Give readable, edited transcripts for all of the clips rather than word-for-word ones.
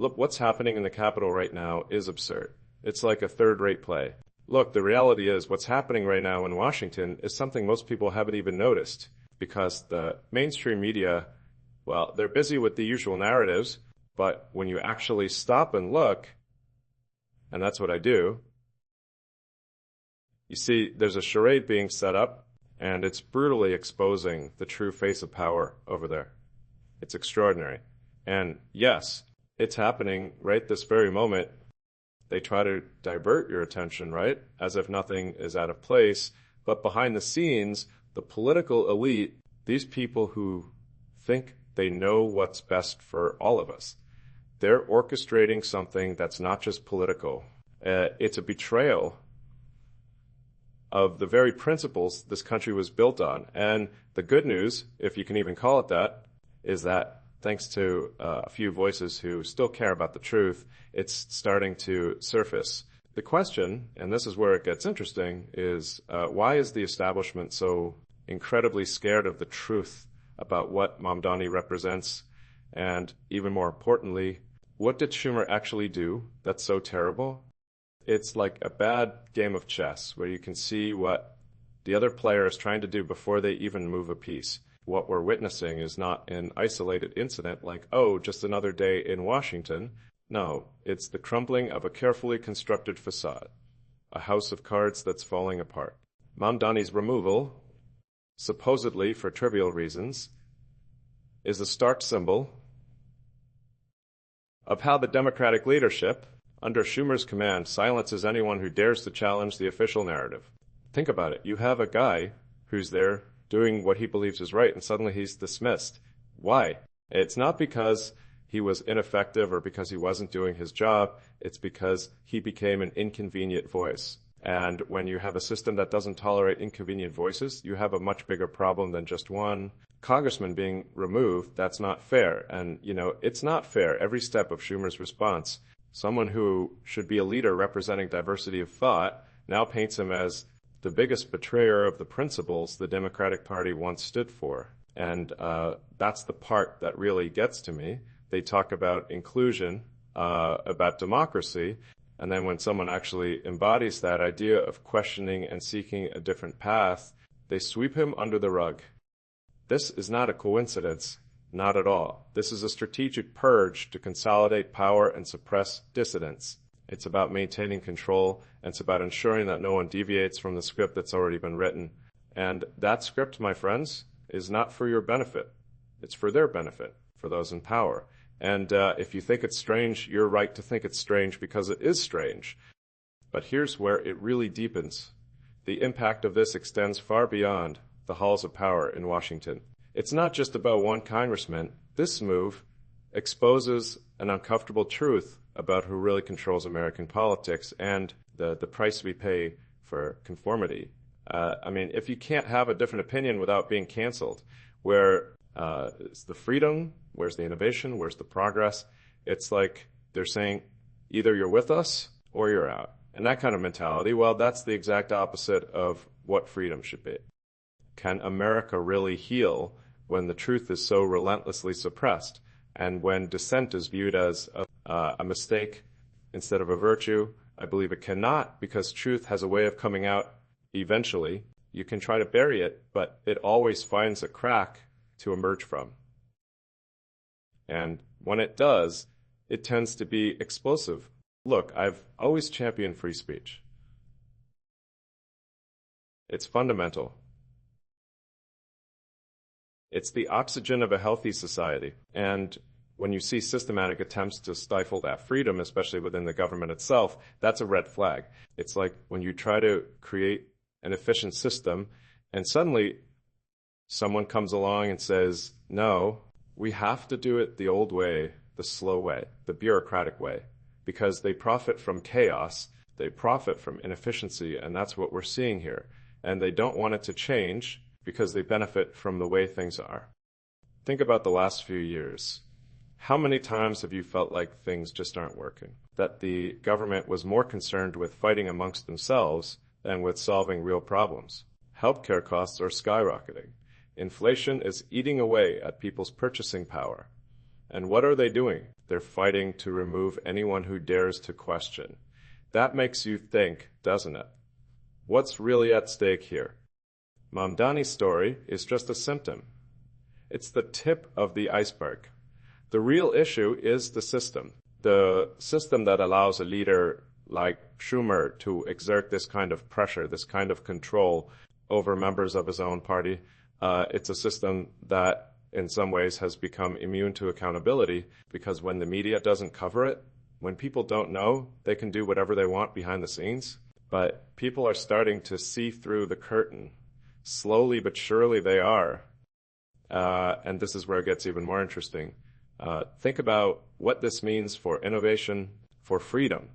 Look, what's happening in the Capitol right now is absurd. It's like a third-rate play. Look, the reality is what's happening right now in Washington is something most people haven't even noticed because the mainstream media, well, they're busy with the usual narratives, but when you actually stop and look, and that's what I do, you see there's a charade being set up, and it's brutally exposing the true face of power over there. It's extraordinary. And yes, it's happening right this very moment. They try to divert your attention, right? As if nothing is out of place. But behind the scenes, the political elite, these people who think they know what's best for all of us, they're orchestrating something that's not just political. It's a betrayal of the very principles this country was built on. And the good news, if you can even call it that, is that thanks to a few voices who still care about the truth, it's starting to surface. The question, and this is where it gets interesting, is why is the establishment so incredibly scared of the truth about what Mamdani represents? And even more importantly, what did Schumer actually do that's so terrible? It's like a bad game of chess where you can see what the other player is trying to do before they even move a piece. What we're witnessing is not an isolated incident like, oh, just another day in Washington. No, it's the crumbling of a carefully constructed facade, a house of cards that's falling apart. Mamdani's removal, supposedly for trivial reasons, is a stark symbol of how the Democratic leadership, under Schumer's command, silences anyone who dares to challenge the official narrative. Think about it. You have a guy who's there doing what he believes is right, and suddenly he's dismissed. Why? It's not because he was ineffective or because he wasn't doing his job. It's because he became an inconvenient voice. And when you have a system that doesn't tolerate inconvenient voices, you have a much bigger problem than just one congressman being removed. That's not fair. And, it's not fair. Every step of Schumer's response, someone who should be a leader representing diversity of thought now paints him as the biggest betrayer of the principles the Democratic Party once stood for. And that's the part that really gets to me. They talk about inclusion, about democracy, and then when someone actually embodies that idea of questioning and seeking a different path, they sweep him under the rug. This is not a coincidence. Not at all. This is a strategic purge to consolidate power and suppress dissidents. It's about maintaining control, and it's about ensuring that no one deviates from the script that's already been written. And that script, my friends, is not for your benefit. It's for their benefit, for those in power. And if you think it's strange, you're right to think it's strange because it is strange. But here's where it really deepens. The impact of this extends far beyond the halls of power in Washington. It's not just about one congressman. This move exposes an uncomfortable truth about who really controls American politics and the price we pay for conformity. If you can't have a different opinion without being canceled, where is the freedom, where's the innovation, where's the progress? It's like they're saying either you're with us or you're out. And that kind of mentality, well, that's the exact opposite of what freedom should be. Can America really heal when the truth is so relentlessly suppressed and when dissent is viewed as a mistake instead of a virtue? I believe it cannot, because truth has a way of coming out eventually. You can try to bury it, but it always finds a crack to emerge from. And when it does, it tends to be explosive. Look, I've always championed free speech. It's fundamental. It's the oxygen of a healthy society. And when you see systematic attempts to stifle that freedom, especially within the government itself, that's a red flag. It's like when you try to create an efficient system and suddenly someone comes along and says, no, we have to do it the old way, the slow way, the bureaucratic way, because they profit from chaos, they profit from inefficiency, and that's what we're seeing here. And they don't want it to change because they benefit from the way things are. Think about the last few years. How many times have you felt like things just aren't working? That the government was more concerned with fighting amongst themselves than with solving real problems? Healthcare costs are skyrocketing. Inflation is eating away at people's purchasing power. And what are they doing? They're fighting to remove anyone who dares to question. That makes you think, doesn't it? What's really at stake here? Mamdani's story is just a symptom. It's the tip of the iceberg. The real issue is the system that allows a leader like Schumer to exert this kind of pressure, this kind of control over members of his own party. It's a system that in some ways has become immune to accountability because when the media doesn't cover it, when people don't know, they can do whatever they want behind the scenes. But people are starting to see through the curtain. Slowly but surely they are. And this is where it gets even more interesting. Think about what this means for innovation, for freedom,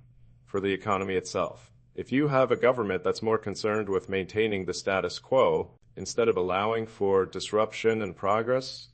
for the economy itself. If you have a government that's more concerned with maintaining the status quo instead of allowing for disruption and progress,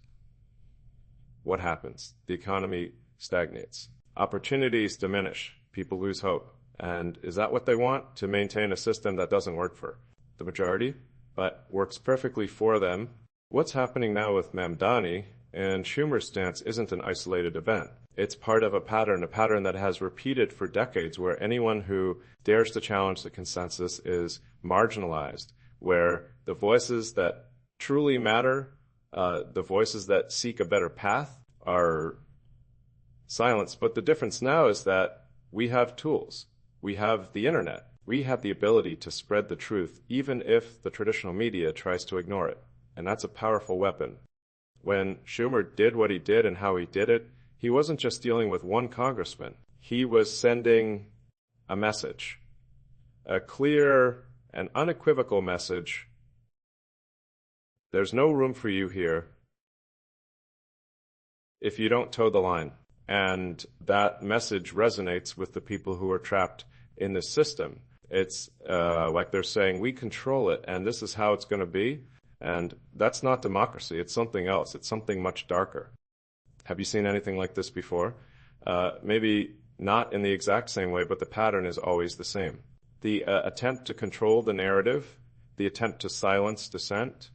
what happens? The economy stagnates. Opportunities diminish. People lose hope. And is that what they want? To maintain a system that doesn't work for the majority, but works perfectly for them. What's happening now with Mamdani and Schumer's stance isn't an isolated event. It's part of a pattern that has repeated for decades, where anyone who dares to challenge the consensus is marginalized, where the voices that truly matter, the voices that seek a better path, are silenced. But the difference now is that we have tools. We have the internet. We have the ability to spread the truth, even if the traditional media tries to ignore it. And that's a powerful weapon. When Schumer did what he did and how he did it, he wasn't just dealing with one congressman. He was sending a message, a clear and unequivocal message. There's no room for you here if you don't toe the line. And that message resonates with the people who are trapped in this system. It's like they're saying, we control it, and this is how it's going to be. And that's not democracy. It's something else. It's something much darker. Have you seen anything like this before? Maybe not in the exact same way, but the pattern is always the same. The attempt to control the narrative, the attempt to silence dissent,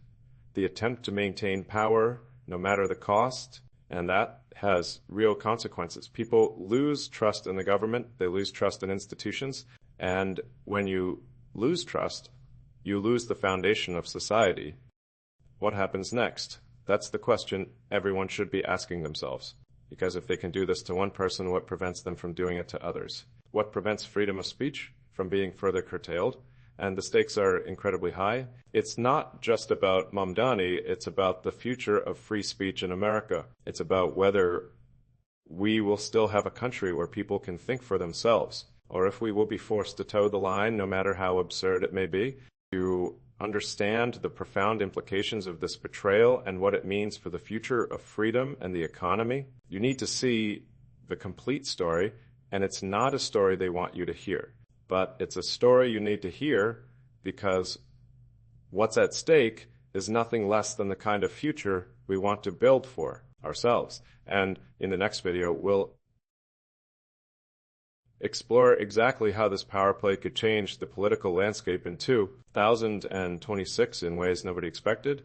the attempt to maintain power no matter the cost, and that has real consequences. People lose trust in the government. They lose trust in institutions. And when you lose trust, you lose the foundation of society. What happens next? That's the question everyone should be asking themselves. Because if they can do this to one person, what prevents them from doing it to others? What prevents freedom of speech from being further curtailed? And the stakes are incredibly high. It's not just about Mamdani, it's about the future of free speech in America. It's about whether we will still have a country where people can think for themselves, or if we will be forced to toe the line, no matter how absurd it may be, to understand the profound implications of this betrayal and what it means for the future of freedom and the economy. You need to see the complete story, and it's not a story they want you to hear. But it's a story you need to hear because what's at stake is nothing less than the kind of future we want to build for ourselves. And in the next video, we'll explore exactly how this power play could change the political landscape in 2026 in ways nobody expected,